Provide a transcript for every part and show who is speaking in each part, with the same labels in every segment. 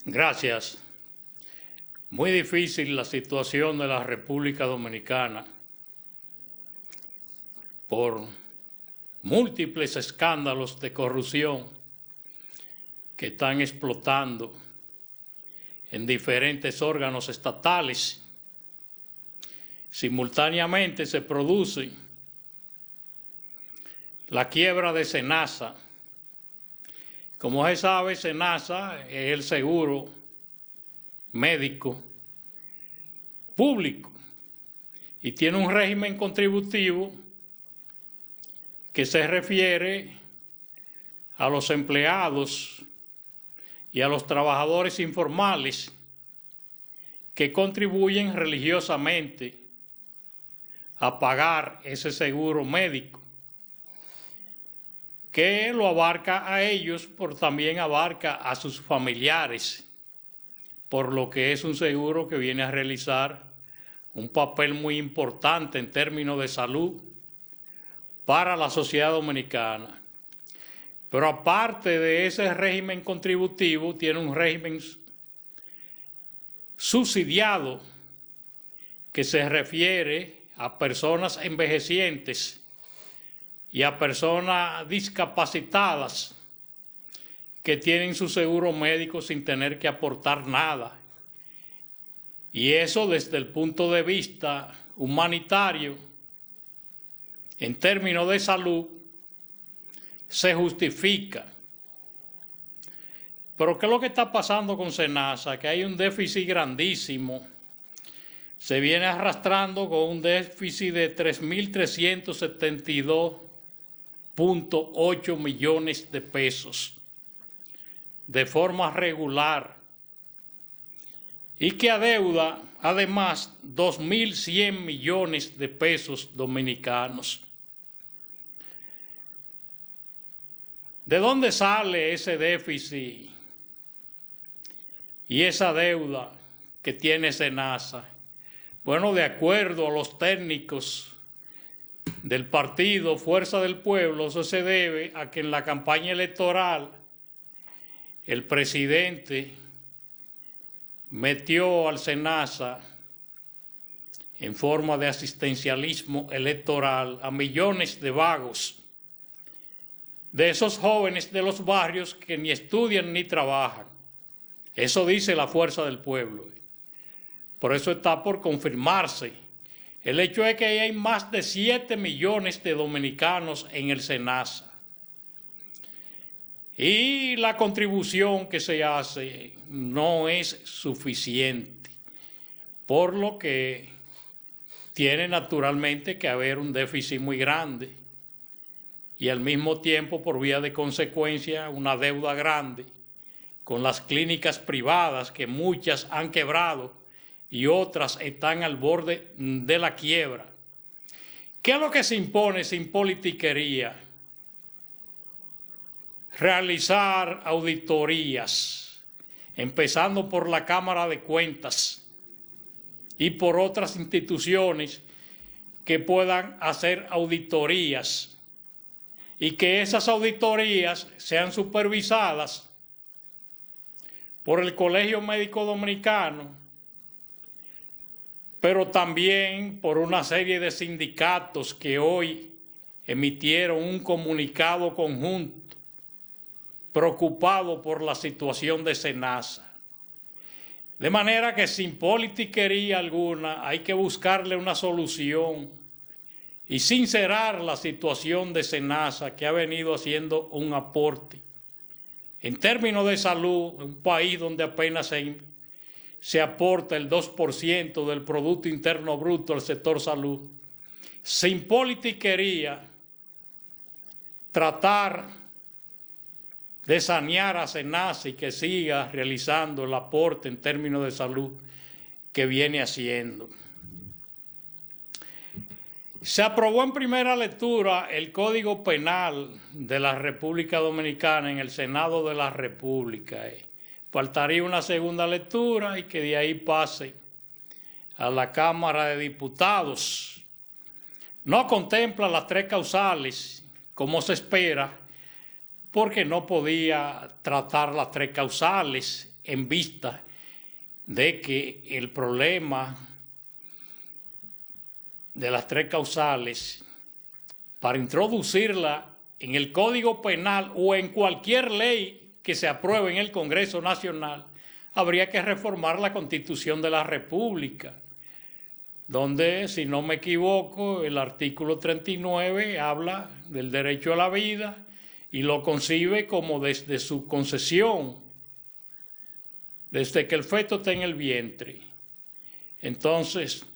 Speaker 1: Gracias. Muy difícil la situación de la República Dominicana por múltiples escándalos de corrupción que están explotando en diferentes órganos estatales. Simultáneamente se produce la quiebra de SENASA. Como se sabe, SENASA es el seguro médico público y tiene un régimen contributivo que se refiere a los empleados y a los trabajadores informales que contribuyen religiosamente a pagar ese seguro médico, que lo abarca a ellos, pero también abarca a sus familiares, por lo que es un seguro que viene a realizar un papel muy importante en términos de salud para la sociedad dominicana. Pero aparte de ese régimen contributivo, tiene un régimen subsidiado que se refiere a personas envejecientes y a personas discapacitadas que tienen su seguro médico sin tener que aportar nada. Y eso desde el punto de vista humanitario, en términos de salud, se justifica. Pero ¿qué es lo que está pasando con SENASA? Que hay un déficit grandísimo. Se viene arrastrando con un déficit de 3.372.8 millones de pesos de forma regular y que adeuda además 2.100 millones de pesos dominicanos. ¿De dónde sale ese déficit y esa deuda que tiene SENASA? Bueno, de acuerdo a los técnicos del partido Fuerza del Pueblo, eso se debe a que en la campaña electoral el presidente metió al SENASA en forma de asistencialismo electoral a millones de vagos, de esos jóvenes de los barrios que ni estudian ni trabajan. Eso dice la Fuerza del Pueblo. Por eso está por confirmarse. El hecho es que hay más de 7 millones de dominicanos en el SENASA. Y la contribución que se hace no es suficiente, por lo que tiene naturalmente que haber un déficit muy grande y al mismo tiempo, por vía de consecuencia, una deuda grande con las clínicas privadas, que muchas han quebrado y otras están al borde de la quiebra. ¿Qué es lo que se impone sin politiquería? Realizar auditorías, empezando por la Cámara de Cuentas y por otras instituciones que puedan hacer auditorías y que esas auditorías sean supervisadas por el Colegio Médico Dominicano, pero también por una serie de sindicatos que hoy emitieron un comunicado conjunto preocupado por la situación de SENASA. De manera que sin politiquería alguna hay que buscarle una solución y sincerar la situación de SENASA, que ha venido haciendo un aporte. En términos de salud, un país donde apenas se aporta el 2% del Producto Interno Bruto al sector salud, sin politiquería, tratar de sanear a SENASA y que siga realizando el aporte en términos de salud que viene haciendo. Se aprobó en primera lectura el Código Penal de la República Dominicana en el Senado de la República. Faltaría una segunda lectura y que de ahí pase a la Cámara de Diputados. No contempla las 3 causales, como se espera, porque no podía tratar las 3 causales en vista de que el problema de las tres causales, para introducirla en el Código Penal o en cualquier ley que se apruebe en el Congreso Nacional, habría que reformar la Constitución de la República, donde, si no me equivoco, el artículo 39 habla del derecho a la vida y lo concibe como desde su concesión, desde que el feto está en el vientre. Entonces,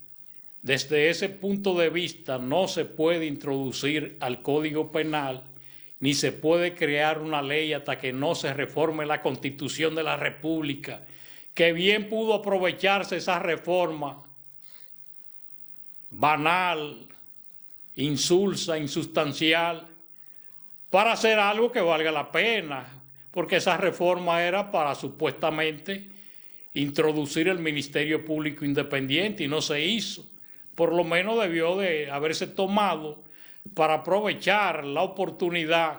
Speaker 1: desde ese punto de vista, no se puede introducir al Código Penal ni se puede crear una ley hasta que no se reforme la Constitución de la República, que bien pudo aprovecharse esa reforma banal, insulsa, insustancial, para hacer algo que valga la pena, porque esa reforma era para supuestamente introducir el Ministerio Público Independiente y no se hizo. Por lo menos debió de haberse tomado para aprovechar la oportunidad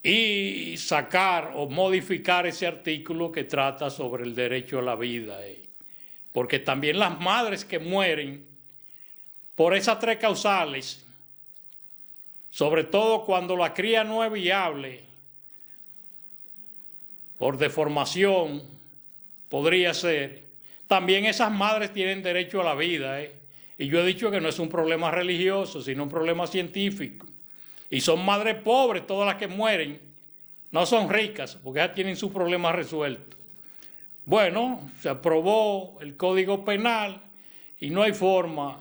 Speaker 1: y sacar o modificar ese artículo que trata sobre el derecho a la vida. Porque también las madres que mueren por esas tres causales, sobre todo cuando la cría no es viable, por deformación, podría ser, también esas madres tienen derecho a la vida. Y yo he dicho que no es un problema religioso, sino un problema científico. Y son madres pobres todas las que mueren, no son ricas, porque ya tienen su problema resuelto. Bueno, se aprobó el Código Penal y no hay forma,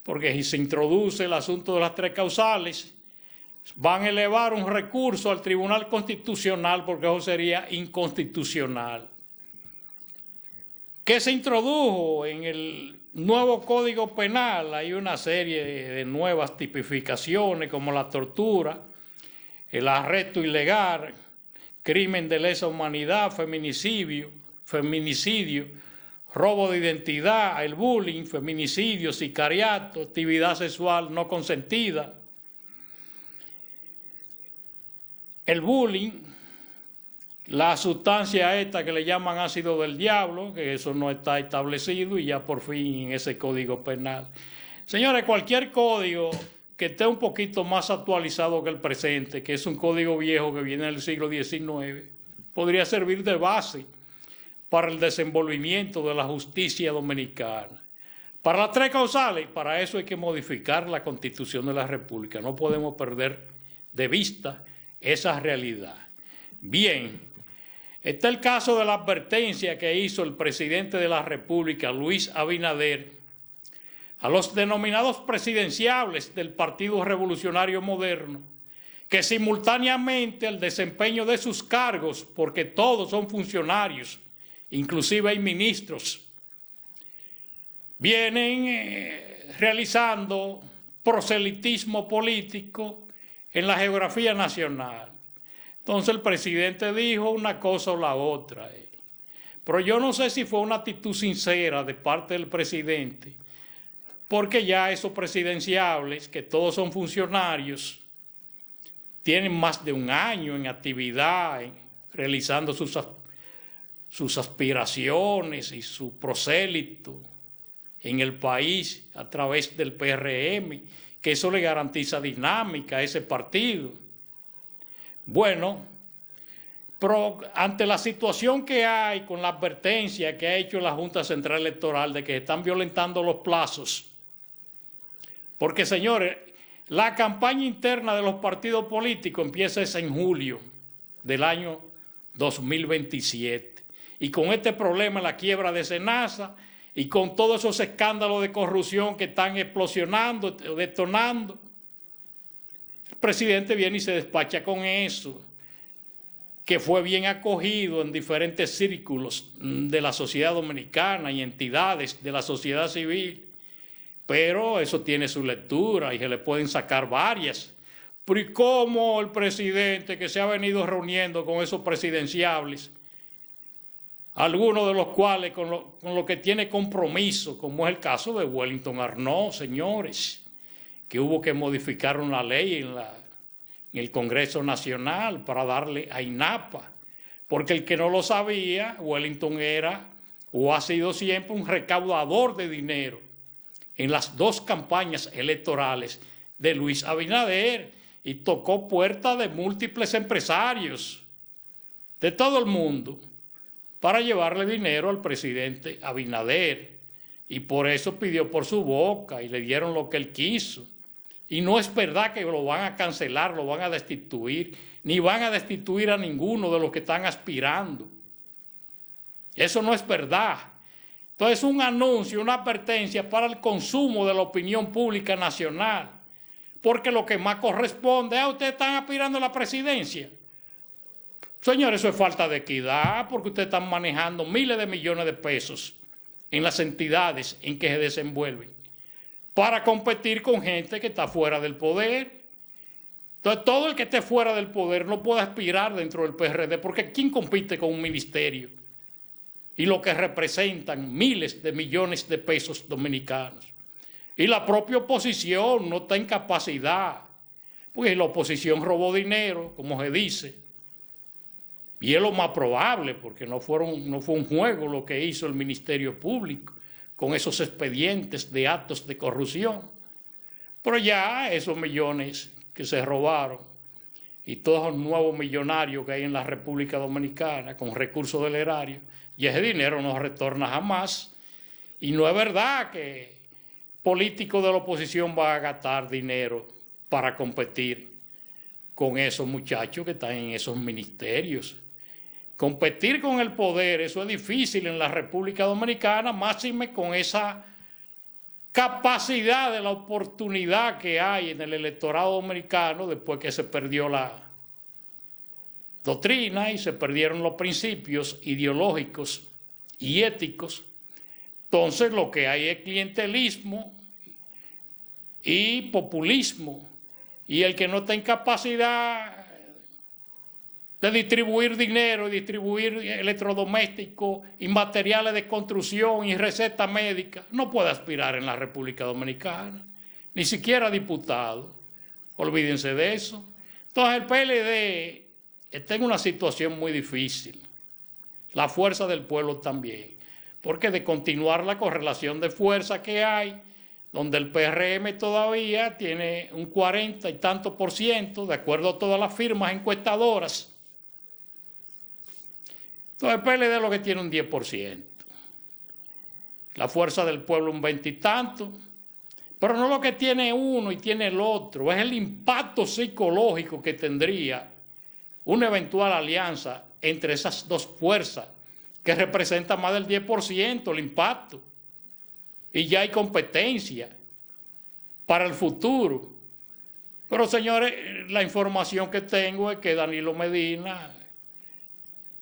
Speaker 1: porque si se introduce el asunto de las tres causales, van a elevar un recurso al Tribunal Constitucional porque eso sería inconstitucional. ¿Qué se introdujo en el nuevo Código Penal? Hay una serie de nuevas tipificaciones como la tortura, el arresto ilegal, crimen de lesa humanidad, feminicidio, robo de identidad, el bullying, feminicidio, sicariato, actividad sexual no consentida. El bullying, la sustancia esta que le llaman ácido del diablo, que eso no está establecido y ya por fin en ese Código Penal. Señores, cualquier código que esté un poquito más actualizado que el presente, que es un código viejo que viene del siglo XIX, podría servir de base para el desenvolvimiento de la justicia dominicana. Para las tres causales, para eso hay que modificar la Constitución de la República. No podemos perder de vista esa realidad. Bien, está el caso de la advertencia que hizo el presidente de la República, Luis Abinader, a los denominados presidenciables del Partido Revolucionario Moderno, que simultáneamente al desempeño de sus cargos, porque todos son funcionarios, inclusive hay ministros, vienen realizando proselitismo político en la geografía nacional. Entonces el presidente dijo una cosa o la otra. Pero yo no sé si fue una actitud sincera de parte del presidente, porque ya esos presidenciables, que todos son funcionarios, tienen más de un año en actividad, realizando sus aspiraciones y su prosélito en el país a través del PRM, que eso le garantiza dinámica a ese partido. Bueno, pero ante la situación que hay con la advertencia que ha hecho la Junta Central Electoral de que están violentando los plazos, porque señores, la campaña interna de los partidos políticos empieza en julio del año 2027. Y con este problema, la quiebra de Senasa y con todos esos escándalos de corrupción que están explosionando, detonando, el presidente viene y se despacha con eso, que fue bien acogido en diferentes círculos de la sociedad dominicana y entidades de la sociedad civil. Pero eso tiene su lectura y se le pueden sacar varias. Pero ¿y cómo el presidente que se ha venido reuniendo con esos presidenciables, algunos de los cuales con lo que tiene compromiso, como es el caso de Wellington Arnaud, señores, que hubo que modificar una ley en el Congreso Nacional para darle a INAPA, porque el que no lo sabía, Wellington era o ha sido siempre un recaudador de dinero en las dos campañas electorales de Luis Abinader y tocó puertas de múltiples empresarios de todo el mundo para llevarle dinero al presidente Abinader, y por eso pidió por su boca y le dieron lo que él quiso. Y no es verdad que lo van a cancelar, lo van a destituir, ni van a destituir a ninguno de los que están aspirando. Eso no es verdad. Entonces es un anuncio, una advertencia para el consumo de la opinión pública nacional, porque lo que más corresponde es ustedes están aspirando a la presidencia. Señores, eso es falta de equidad, porque ustedes están manejando miles de millones de pesos en las entidades en que se desenvuelven para competir con gente que está fuera del poder. Entonces, todo el que esté fuera del poder no puede aspirar dentro del PRD, porque ¿quién compite con un ministerio? Y lo que representan miles de millones de pesos dominicanos. Y la propia oposición no está en capacidad, porque la oposición robó dinero, como se dice. Y es lo más probable, porque no fue un juego lo que hizo el Ministerio Público con esos expedientes de actos de corrupción. Pero ya esos millones que se robaron y todos los nuevos millonarios que hay en la República Dominicana con recursos del erario, y ese dinero no retorna jamás. Y no es verdad que políticos de la oposición van a gastar dinero para competir con esos muchachos que están en esos ministerios. Competir con el poder, eso es difícil en la República Dominicana, máxime con esa capacidad de la oportunidad que hay en el electorado dominicano después que se perdió la doctrina y se perdieron los principios ideológicos y éticos. Entonces lo que hay es clientelismo y populismo, y el que no está en capacidad de distribuir dinero y distribuir electrodomésticos y materiales de construcción y recetas médicas no puede aspirar en la República Dominicana, ni siquiera diputado. Olvídense de eso. Entonces el PLD está en una situación muy difícil, la fuerza del pueblo también, porque de continuar la correlación de fuerza que hay, donde el PRM todavía tiene un 40 y tanto %, de acuerdo a todas las firmas encuestadoras. Entonces el PLD lo que tiene un 10%, la fuerza del pueblo un 20 y tanto, pero no lo que tiene uno y tiene el otro, es el impacto psicológico que tendría una eventual alianza entre esas dos fuerzas, que representa más del 10% el impacto. Y ya hay competencia para el futuro. Pero, señores, la información que tengo es que Danilo Medina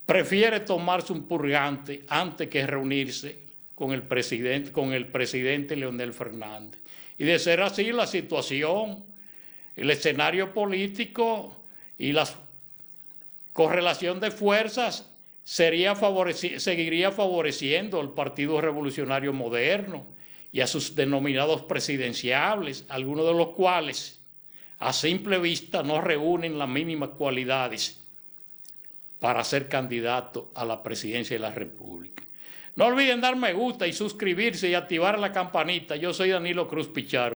Speaker 1: prefiere tomarse un purgante antes que reunirse con el presidente Leonel Fernández. Y de ser así, la situación, el escenario político y la correlación de fuerzas seguiría favoreciendo al Partido Revolucionario Moderno y a sus denominados presidenciables, algunos de los cuales a simple vista no reúnen las mínimas cualidades para ser candidato a la presidencia de la República. No olviden dar me gusta y suscribirse y activar la campanita. Yo soy Danilo Cruz Pichardo.